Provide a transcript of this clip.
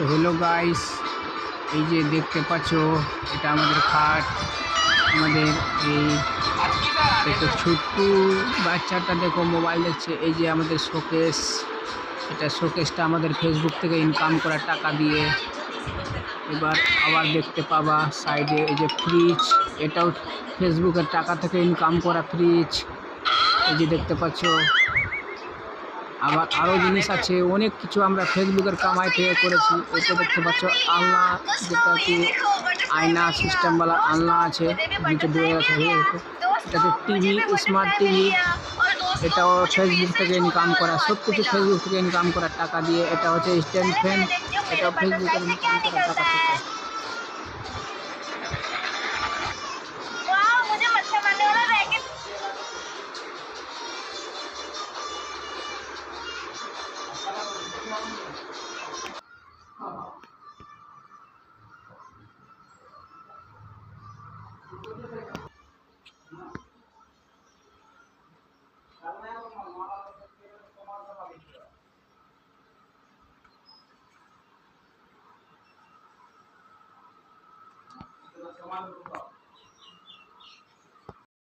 তো hello guys, এই যে দেখতে পাচ্ছ এটা আমাদের খাট। আমাদের এই দেখো ছুটকু বাচ্চাটা দেখো মোবাইল দেখছে। এই যে আমাদের শোকেস, এটা শোকেসটা আমাদের ফেসবুক থেকে ইনকাম করা টাকা দিয়ে। এবার আবার দেখতে পাবা সাইডে এই যে ফ্রিজ, এটাও ফেসবুকের টাকা থেকে ইনকাম করা ফ্রিজ। এই যে দেখতে পাচ্ছ আবার আরও জিনিস আছে, অনেক কিছু আমরা ফেসবুকের কামাই থেকে করেছি। এটা দেখতে পাচ্ছ আলনা, যেটা কি আয়না সিস্টেমওয়ালা আলনা আছে, নিচে ডুয়ে আছে। এটাতে টিভি, স্মার্ট টিভি, এটাও ফেসবুক থেকে ইনকাম করা। সব কিছু ফেসবুক থেকে ইনকাম করার টাকা দিয়ে। এটা হচ্ছে স্ট্যান্ড ফ্যান, এটাও ফেসবুকের ইনকাম করা টাকা থেকে।